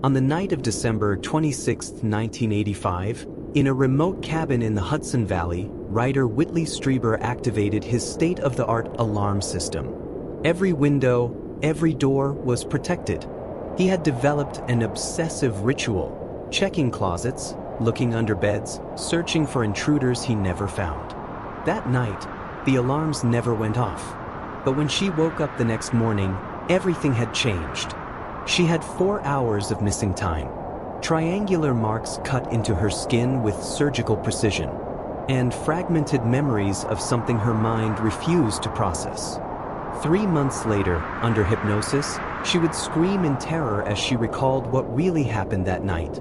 On the night of December 26, 1985, in a remote cabin in the Hudson Valley, writer Whitley Strieber activated his state-of-the-art alarm system. Every window, every door was protected. He had developed an obsessive ritual, checking closets, looking under beds, searching for intruders he never found. That night, the alarms never went off. But when she woke up the next morning, everything had changed. She had 4 hours of missing time, triangular marks cut into her skin with surgical precision, and fragmented memories of something her mind refused to process. 3 months later, under hypnosis, she would scream in terror as she recalled what really happened that night.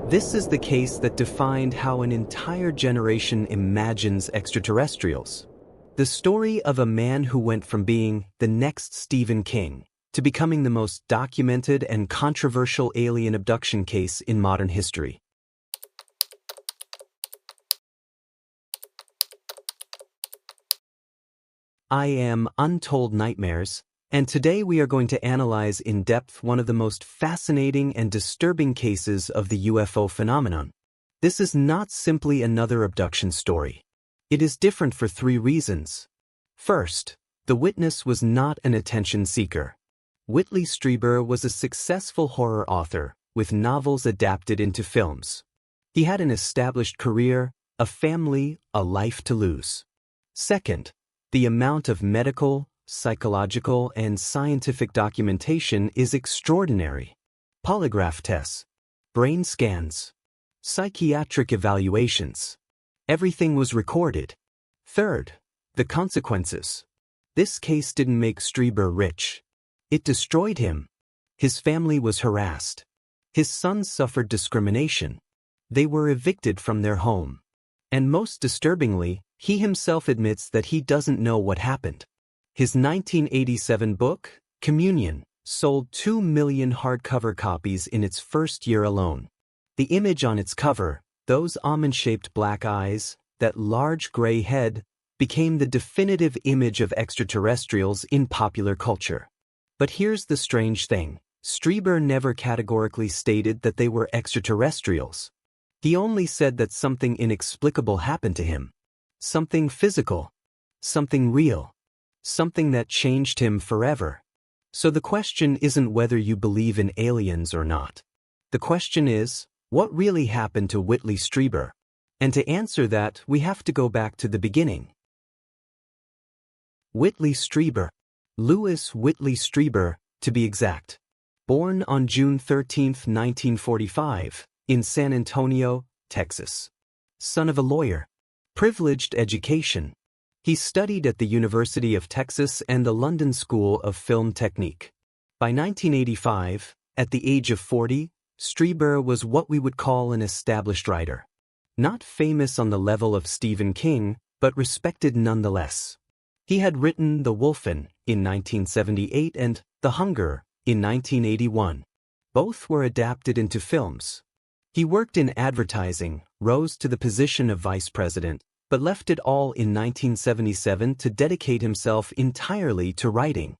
This is the case that defined how an entire generation imagines extraterrestrials. The story of a man who went from being the next Stephen King to becoming the most documented and controversial alien abduction case in modern history. I am Untold Nightmares, and today we are going to analyze in depth one of the most fascinating and disturbing cases of the UFO phenomenon. This is not simply another abduction story. It is different for 3 reasons. First, the witness was not an attention seeker. Whitley Strieber was a successful horror author, with novels adapted into films. He had an established career, a family, a life to lose. Second, the amount of medical, psychological, and scientific documentation is extraordinary. Polygraph tests, brain scans, psychiatric evaluations. Everything was recorded. Third, the consequences. This case didn't make Strieber rich. It destroyed him. His family was harassed. His sons suffered discrimination. They were evicted from their home. And most disturbingly, he himself admits that he doesn't know what happened. His 1987 book, Communion, sold 2 million hardcover copies in its first year alone. The image on its cover, those almond-shaped black eyes, that large gray head, became the definitive image of extraterrestrials in popular culture. But here's the strange thing. Strieber never categorically stated that they were extraterrestrials. He only said that something inexplicable happened to him. Something physical. Something real. Something that changed him forever. So the question isn't whether you believe in aliens or not. The question is, what really happened to Whitley Strieber? And to answer that, we have to go back to the beginning. Whitley Strieber. Louis Whitley Strieber, to be exact. Born on June 13, 1945, in San Antonio, Texas. Son of a lawyer. Privileged education. He studied at the University of Texas and the London School of Film Technique. By 1985, at the age of 40, Strieber was what we would call an established writer. Not famous on the level of Stephen King, but respected nonetheless. He had written The Wolfen in 1978 and The Hunger in 1981. Both were adapted into films. He worked in advertising, rose to the position of vice president, but left it all in 1977 to dedicate himself entirely to writing.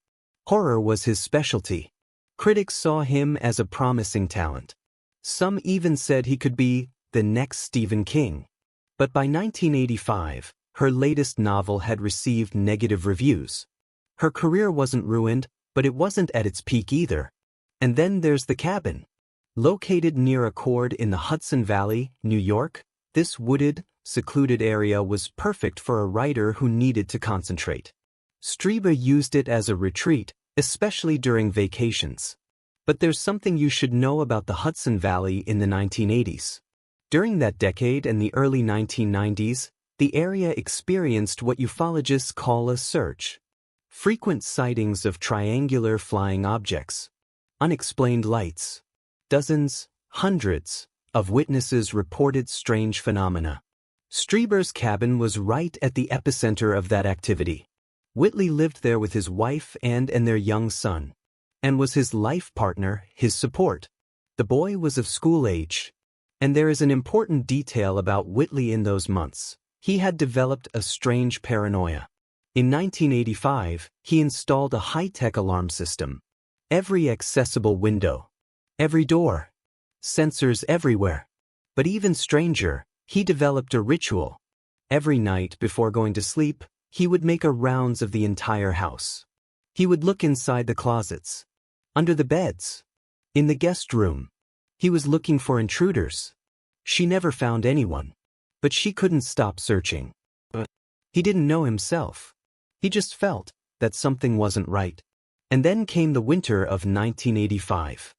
Horror was his specialty. Critics saw him as a promising talent. Some even said he could be the next Stephen King. But by 1985, her latest novel had received negative reviews. Her career wasn't ruined, but it wasn't at its peak either. And then there's the cabin. Located near a cord in the Hudson Valley, New York, this wooded, secluded area was perfect for a writer who needed to concentrate. Strieber used it as a retreat, especially during vacations. But there's something you should know about the Hudson Valley in the 1980s. During that decade and the early 1990s, the area experienced what ufologists call a surge. Frequent sightings of triangular flying objects. Unexplained lights. Dozens, hundreds, of witnesses reported strange phenomena. Strieber's cabin was right at the epicenter of that activity. Whitley lived there with his wife and their young son, and was his life partner, his support. The boy was of school age. And there is an important detail about Whitley in those months. He had developed a strange paranoia. In 1985, he installed a high-tech alarm system. Every accessible window, every door, sensors everywhere. But even stranger, he developed a ritual. Every night before going to sleep, he would make a rounds of the entire house. He would look inside the closets, under the beds, in the guest room. He was looking for intruders. She never found anyone. But she couldn't stop searching. But he didn't know himself. He just felt that something wasn't right. And then came the winter of 1985.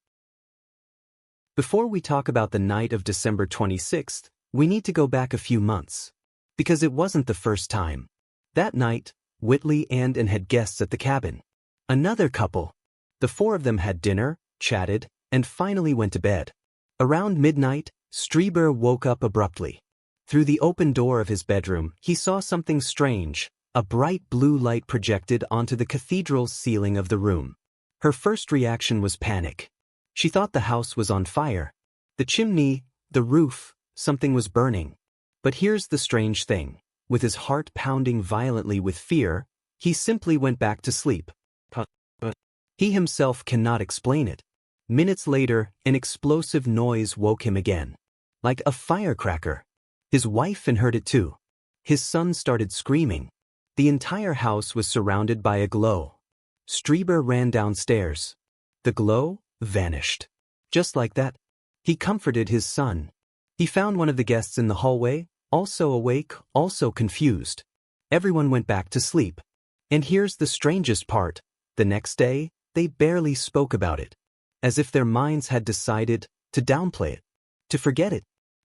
Before we talk about the night of December 26th, we need to go back a few months. Because it wasn't the first time. That night, Whitley and Ann had guests at the cabin. Another couple. The four of them had dinner, chatted, and finally went to bed. Around midnight, Strieber woke up abruptly. Through the open door of his bedroom, he saw something strange, a bright blue light projected onto the cathedral's ceiling of the room. Her first reaction was panic. She thought the house was on fire. The chimney, the roof, something was burning. But here's the strange thing. With his heart pounding violently with fear, he simply went back to sleep. But he himself cannot explain it. Minutes later, an explosive noise woke him again. Like a firecracker. His wife heard it too. His son started screaming. The entire house was surrounded by a glow. Strieber ran downstairs. The glow vanished. Just like that. He comforted his son. He found one of the guests in the hallway, also awake, also confused. Everyone went back to sleep. And here's the strangest part. The next day, they barely spoke about it. As if their minds had decided to downplay it, to forget it.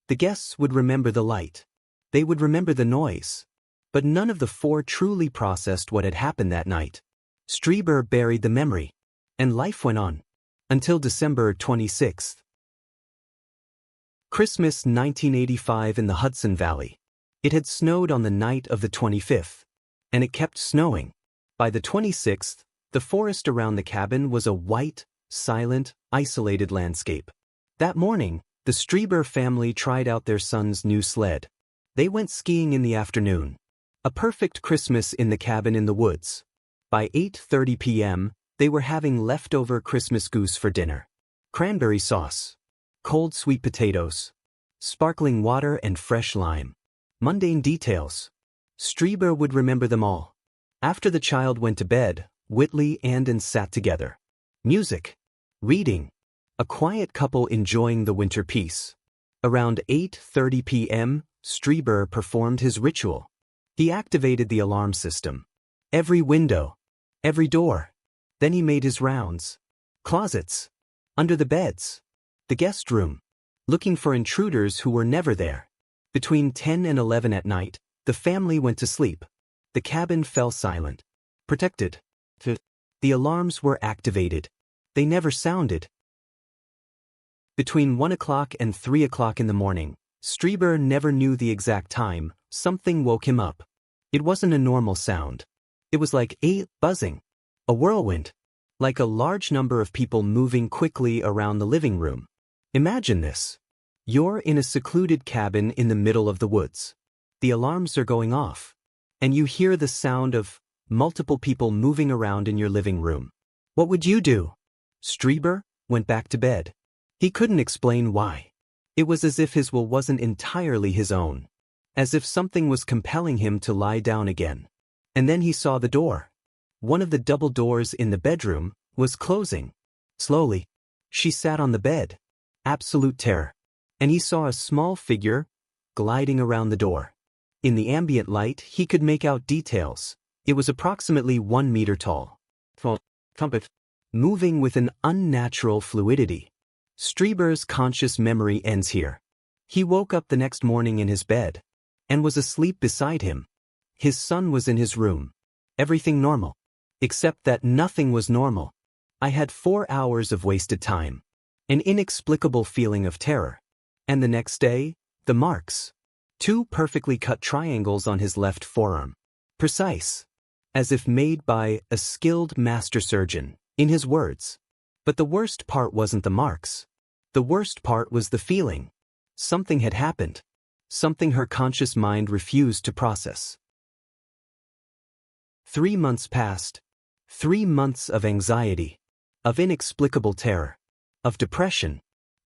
The guests would remember the light. They would remember the noise. But none of the four truly processed what had happened that night. Strieber buried the memory. And life went on. Until December 26th. Christmas 1985 in the Hudson Valley. It had snowed on the night of the 25th. And it kept snowing. By the 26th, the forest around the cabin was a white, silent, isolated landscape. That morning, the Strieber family tried out their son's new sled. They went skiing in the afternoon. A perfect Christmas in the cabin in the woods. By 8:30 p.m., they were having leftover Christmas goose for dinner. Cranberry sauce. Cold sweet potatoes. Sparkling water and fresh lime. Mundane details. Strieber would remember them all. After the child went to bed, Whitley and Ann sat together. Music. Reading. A quiet couple enjoying the winter peace. Around 8:30 p.m., Strieber performed his ritual. He activated the alarm system. Every window. Every door. Then he made his rounds. Closets. Under the beds. The guest room. Looking for intruders who were never there. Between 10 and 11 at night, the family went to sleep. The cabin fell silent. Protected. The alarms were activated. They never sounded. Between 1 o'clock and 3 o'clock in the morning, Strieber never knew the exact time, something woke him up. It wasn't a normal sound. It was like a buzzing. A whirlwind. Like a large number of people moving quickly around the living room. Imagine this. You're in a secluded cabin in the middle of the woods. The alarms are going off. And you hear the sound of multiple people moving around in your living room. What would you do? Strieber went back to bed. He couldn't explain why. It was as if his will wasn't entirely his own. As if something was compelling him to lie down again. And then he saw the door. One of the double doors in the bedroom was closing. Slowly. She sat on the bed. Absolute terror. And he saw a small figure gliding around the door. In the ambient light, he could make out details. It was approximately 1 meter tall. Moving with an unnatural fluidity. Strieber's conscious memory ends here. He woke up the next morning in his bed. And was asleep beside him. His son was in his room. Everything normal. Except that nothing was normal. I had 4 hours of wasted time. An inexplicable feeling of terror. And the next day, the marks. 2 perfectly cut triangles on his left forearm. Precise. As if made by a skilled master surgeon, in his words. But the worst part wasn't the marks. The worst part was the feeling. Something had happened. Something her conscious mind refused to process. 3 months passed. 3 months of anxiety. Of inexplicable terror. Of depression.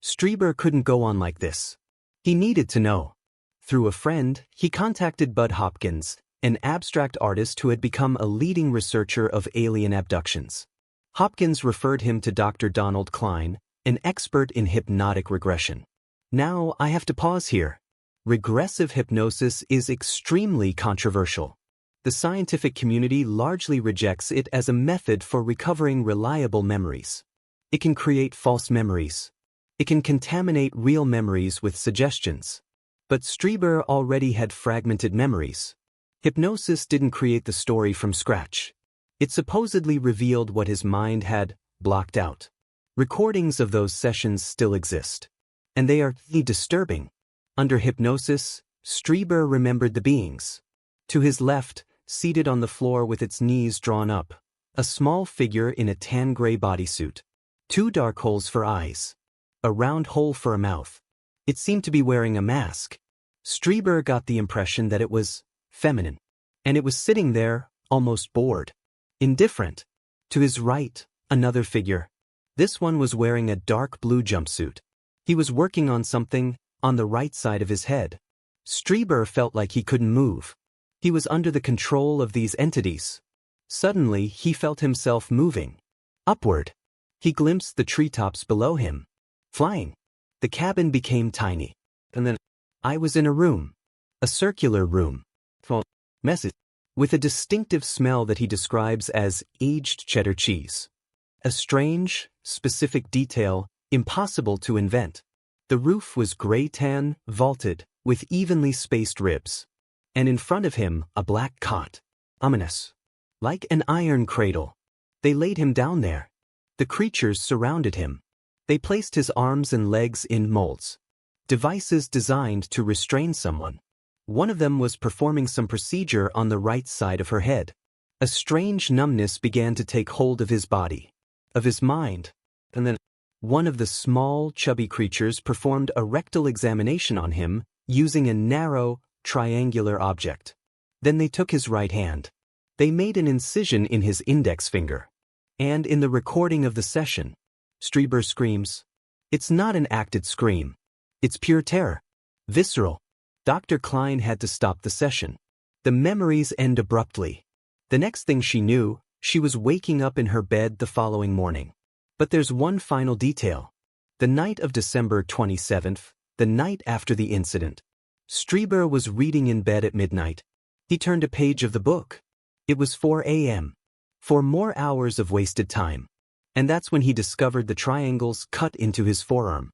Strieber couldn't go on like this. He needed to know. Through a friend, he contacted Bud Hopkins, an abstract artist who had become a leading researcher of alien abductions. Hopkins referred him to Dr. Donald Klein, an expert in hypnotic regression. Now, I have to pause here. Regressive hypnosis is extremely controversial. The scientific community largely rejects it as a method for recovering reliable memories. It can create false memories. It can contaminate real memories with suggestions. But Strieber already had fragmented memories. Hypnosis didn't create the story from scratch. It supposedly revealed what his mind had blocked out. Recordings of those sessions still exist. And they are disturbing. Under hypnosis, Strieber remembered the beings. To his left, seated on the floor with its knees drawn up, a small figure in a tan-gray bodysuit. 2 dark holes for eyes. A round hole for a mouth. It seemed to be wearing a mask. Strieber got the impression that it was feminine. And it was sitting there, almost bored. Indifferent. To his right, another figure. This one was wearing a dark blue jumpsuit. He was working on something on the right side of his head. Strieber felt like he couldn't move. He was under the control of these entities. Suddenly, he felt himself moving. Upward. He glimpsed the treetops below him. Flying. The cabin became tiny. And then, I was in a room. A circular room. Messy. With a distinctive smell that he describes as aged cheddar cheese. A strange, specific detail, impossible to invent. The roof was gray-tan, vaulted, with evenly spaced ribs. And in front of him, a black cot. Ominous. Like an iron cradle. They laid him down there. The creatures surrounded him. They placed his arms and legs in molds. Devices designed to restrain someone. One of them was performing some procedure on the right side of her head. A strange numbness began to take hold of his body, of his mind, and then one of the small, chubby creatures performed a rectal examination on him using a narrow, triangular object. Then they took his right hand. They made an incision in his index finger. And in the recording of the session, Strieber screams. It's not an acted scream. It's pure terror. Visceral. Dr. Klein had to stop the session. The memories end abruptly. The next thing she knew, she was waking up in her bed the following morning. But there's one final detail. The night of December 27th, the night after the incident, Strieber was reading in bed at midnight. He turned a page of the book. It was 4 a.m. 4 more hours of wasted time. And that's when he discovered the triangles cut into his forearm.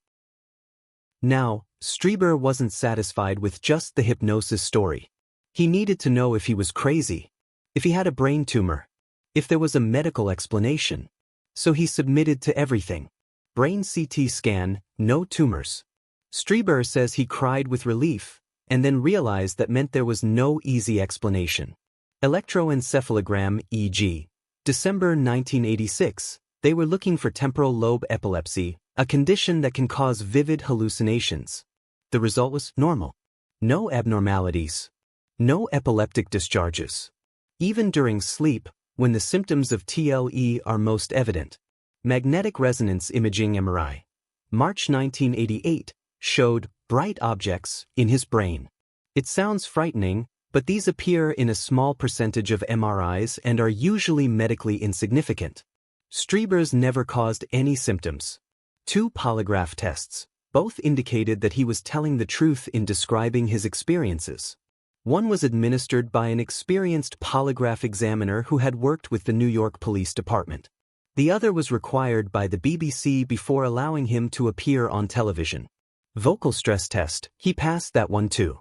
Now, Strieber wasn't satisfied with just the hypnosis story. He needed to know if he was crazy, if he had a brain tumor, if there was a medical explanation. So he submitted to everything. Brain CT scan, no tumors. Strieber says he cried with relief, and then realized that meant there was no easy explanation. Electroencephalogram EEG. December 1986. They were looking for temporal lobe epilepsy, a condition that can cause vivid hallucinations. The result was normal. No abnormalities. No epileptic discharges. Even during sleep, when the symptoms of TLE are most evident. Magnetic resonance imaging MRI. March 1988 showed bright objects in his brain. It sounds frightening, but these appear in a small percentage of MRIs and are usually medically insignificant. Strieber's never caused any symptoms. 2 polygraph tests. Both indicated that he was telling the truth in describing his experiences. One was administered by an experienced polygraph examiner who had worked with the New York Police Department. The other was required by the BBC before allowing him to appear on television. Vocal stress test, he passed that one too.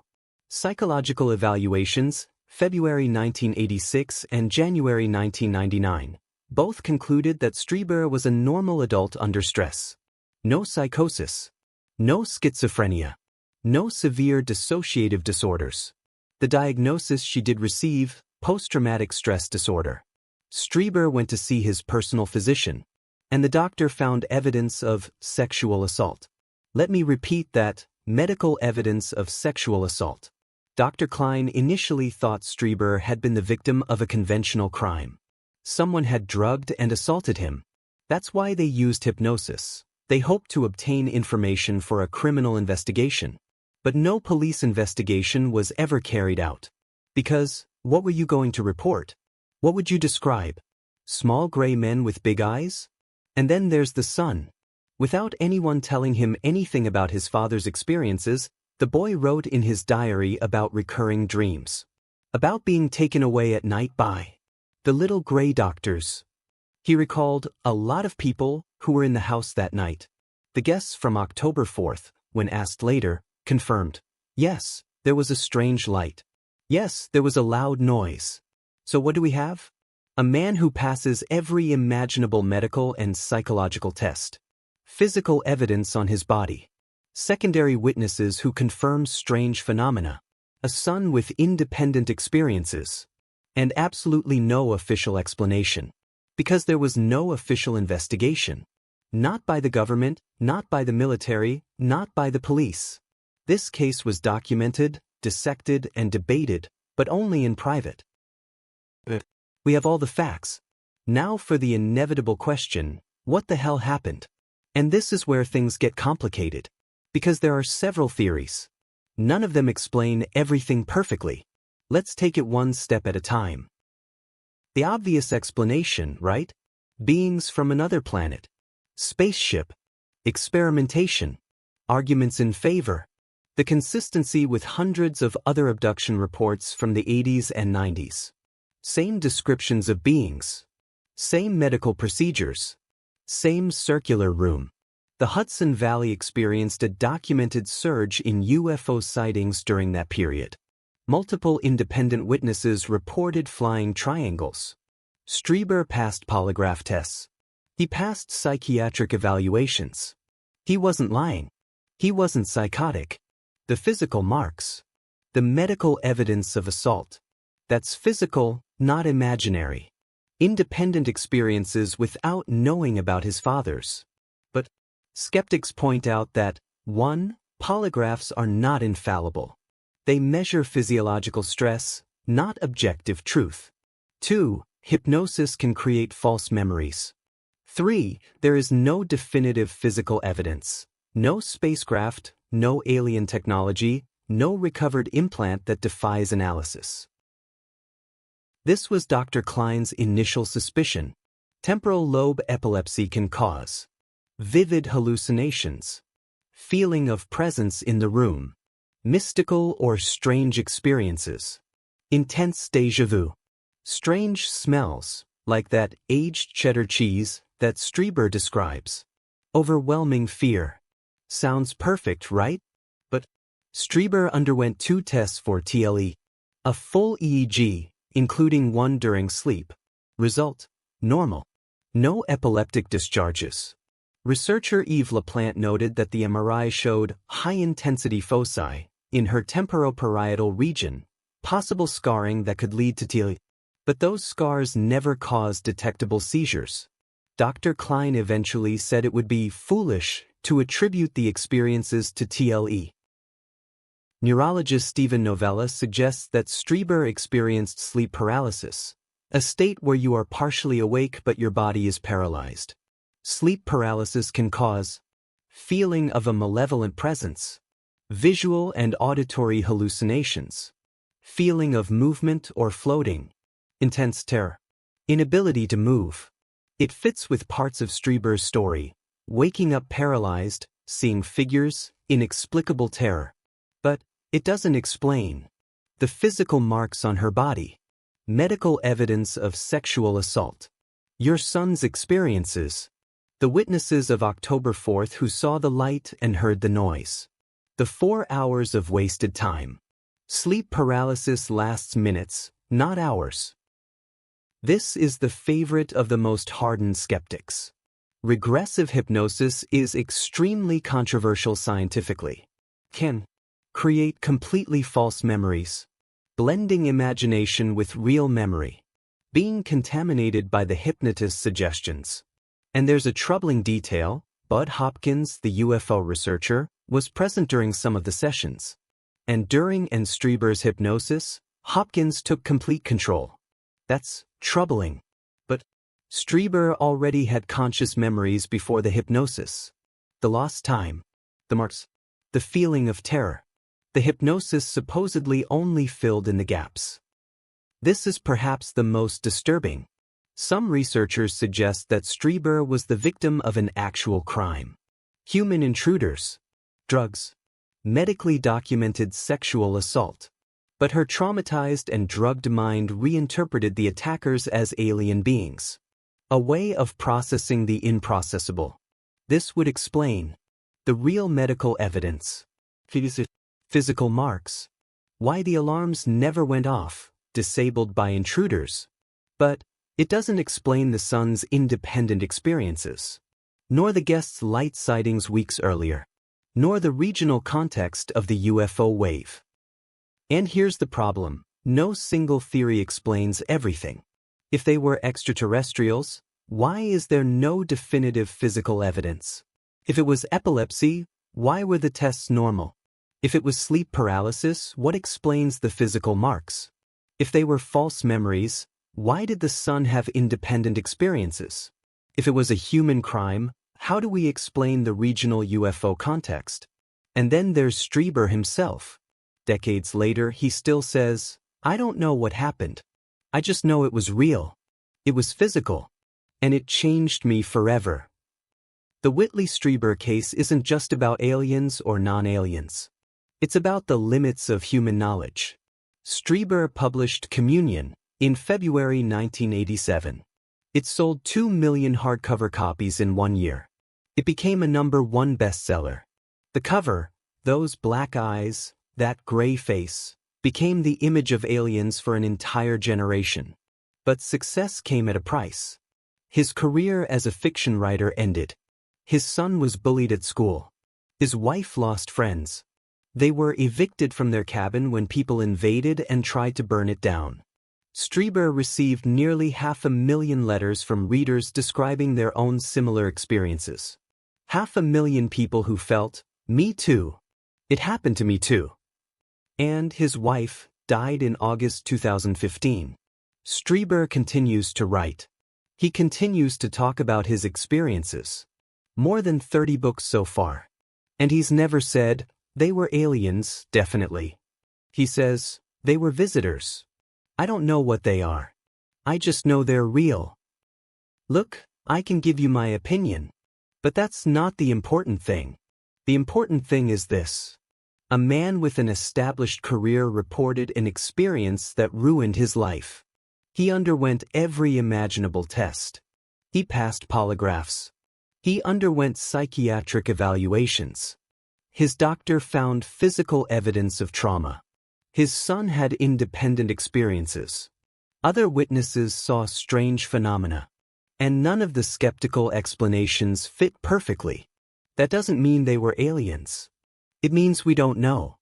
Psychological evaluations, February 1986 and January 1999. Both concluded that Strieber was a normal adult under stress. No psychosis. No schizophrenia. No severe dissociative disorders. The diagnosis she did receive, post-traumatic stress disorder. Strieber went to see his personal physician, and the doctor found evidence of sexual assault. Let me repeat that, medical evidence of sexual assault. Dr. Klein initially thought Strieber had been the victim of a conventional crime. Someone had drugged and assaulted him. That's why they used hypnosis. They hoped to obtain information for a criminal investigation. But no police investigation was ever carried out. Because, what were you going to report? What would you describe? Small gray men with big eyes? And then there's the son. Without anyone telling him anything about his father's experiences, the boy wrote in his diary about recurring dreams. About being taken away at night by the little gray doctors. He recalled a lot of people who were in the house that night. The guests from October 4th, when asked later, confirmed, yes, there was a strange light. Yes, there was a loud noise. So what do we have? A man who passes every imaginable medical and psychological test. Physical evidence on his body. Secondary witnesses who confirm strange phenomena. A son with independent experiences. And absolutely no official explanation. Because there was no official investigation. Not by the government, not by the military, not by the police. This case was documented, dissected, and debated, but only in private. We have all the facts. Now for the inevitable question, what the hell happened? And this is where things get complicated. Because there are several theories. None of them explain everything perfectly. Let's take it one step at a time. The obvious explanation, right? Beings from another planet. Spaceship. Experimentation. Arguments in favor. The consistency with hundreds of other abduction reports from the 80s and 90s. Same descriptions of beings. Same medical procedures. Same circular room. The Hudson Valley experienced a documented surge in UFO sightings during that period. Multiple independent witnesses reported flying triangles. Strieber passed polygraph tests. He passed psychiatric evaluations. He wasn't lying. He wasn't psychotic. The physical marks. The medical evidence of assault. That's physical, not imaginary. Independent experiences without knowing about his father's. But skeptics point out that 1. Polygraphs are not infallible. They measure physiological stress, not objective truth. 2. Hypnosis can create false memories. 3. There is no definitive physical evidence. No spacecraft, no alien technology, no recovered implant that defies analysis. This was Dr. Klein's initial suspicion. Temporal lobe epilepsy can cause vivid hallucinations, feeling of presence in the room, mystical or strange experiences, intense déjà vu, strange smells, like that aged cheddar cheese that Strieber describes, overwhelming fear. Sounds perfect, right? But Strieber underwent 2 tests for TLE, a full EEG, including one during sleep. Result: normal. No epileptic discharges. Researcher Yves Laplante noted that the MRI showed high-intensity foci in her temporoparietal region, possible scarring that could lead to TLE. But those scars never caused detectable seizures. Dr. Klein eventually said it would be foolish to attribute the experiences to TLE. Neurologist Stephen Novella suggests that Strieber experienced sleep paralysis, a state where you are partially awake but your body is paralyzed. Sleep paralysis can cause feeling of a malevolent presence, visual and auditory hallucinations, feeling of movement or floating, intense terror, inability to move. It fits with parts of Strieber's story, waking up paralyzed, seeing figures, inexplicable terror. But it doesn't explain the physical marks on her body, medical evidence of sexual assault, your son's experiences, the witnesses of October 4th who saw the light and heard the noise, the 4 hours of wasted time. Sleep paralysis lasts minutes, not hours. This is the favorite of the most hardened skeptics. Regressive hypnosis is extremely controversial scientifically. Can create completely false memories, blending imagination with real memory, being contaminated by the hypnotist's suggestions. And there's a troubling detail: Bud Hopkins, the UFO researcher, was present during some of the sessions. And during Strieber's hypnosis, Hopkins took complete control. That's troubling. But Strieber already had conscious memories before the hypnosis. the lost time, the marks, the feeling of terror. The hypnosis supposedly only filled in the gaps. This is perhaps the most disturbing. Some researchers suggest that Strieber was the victim of an actual crime. Human intruders, drugs, medically documented sexual assault. But her traumatized and drugged mind reinterpreted the attackers as alien beings. A way of processing the improcessable. This would explain the real medical evidence. Physical marks. Why the alarms never went off, disabled by intruders. But it doesn't explain the son's independent experiences, nor the guest's light sightings weeks earlier, nor the regional context of the UFO wave. And here's the problem. No single theory explains everything. If they were extraterrestrials, why is there no definitive physical evidence? If it was epilepsy, why were the tests normal? If it was sleep paralysis, what explains the physical marks? If they were false memories, why did the son have independent experiences? If it was a human crime, how do we explain the regional UFO context? And then there's Strieber himself. Decades later, he still says, "I don't know what happened. I just know it was real. It was physical. And it changed me forever." The Whitley Strieber case isn't just about aliens or non-aliens. It's about the limits of human knowledge. Strieber published Communion in February 1987. It sold 2 million hardcover copies in 1 year. It became a #1 bestseller. The cover, those black eyes, that gray face, became the image of aliens for an entire generation. But success came at a price. His career as a fiction writer ended. His son was bullied at school. His wife lost friends. They were evicted from their cabin when people invaded and tried to burn it down. Strieber received nearly 500,000 letters from readers describing their own similar experiences. 500,000 people who felt, "Me too. It happened to me too." And his wife died in August 2015. Strieber continues to write. He continues to talk about his experiences. More than 30 books so far. And he's never said, "They were aliens, definitely." He says, "They were visitors. I don't know what they are. I just know they're real. Look, I can give you my opinion. But that's not the important thing. The important thing is this. A man with an established career reported an experience that ruined his life. He underwent every imaginable test. He passed polygraphs. He underwent psychiatric evaluations. His doctor found physical evidence of trauma. His son had independent experiences. Other witnesses saw strange phenomena. And none of the skeptical explanations fit perfectly. That doesn't mean they were aliens. It means we don't know.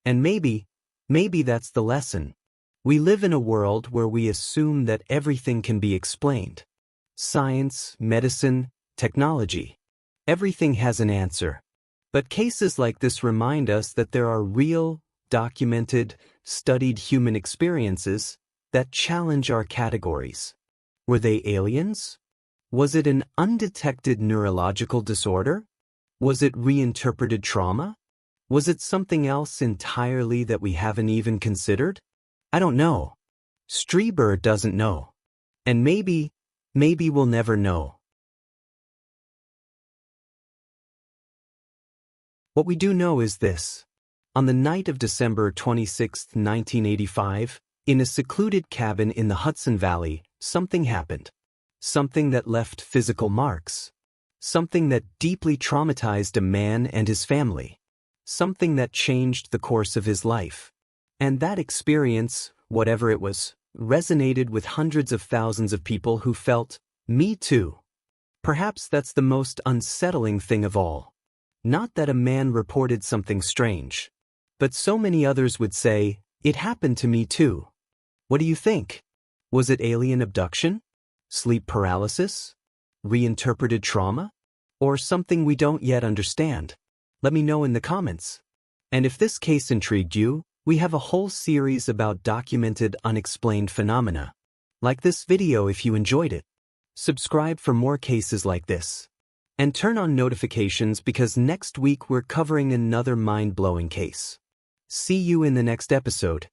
And maybe that's the lesson. We live in a world where we assume that everything can be explained. Science, medicine, technology. Everything has an answer. But cases like this remind us that there are real, documented, studied human experiences that challenge our categories. Were they aliens? Was it an undetected neurological disorder? Was it reinterpreted trauma? Was it something else entirely that we haven't even considered? I don't know. Strieber doesn't know. And maybe we'll never know. What we do know is this. On the night of December 26, 1985, in a secluded cabin in the Hudson Valley, something happened. Something that left physical marks. Something that deeply traumatized a man and his family. Something that changed the course of his life. And that experience, whatever it was, resonated with hundreds of thousands of people who felt, "Me too." Perhaps that's the most unsettling thing of all. Not that a man reported something strange. But so many others would say, "It happened to me too." What do you think? Was it alien abduction? Sleep paralysis? Reinterpreted trauma? Or something we don't yet understand? Let me know in the comments. And if this case intrigued you, we have a whole series about documented unexplained phenomena. Like this video if you enjoyed it. Subscribe for more cases like this. And turn on notifications because next week we're covering another mind-blowing case. See you in the next episode.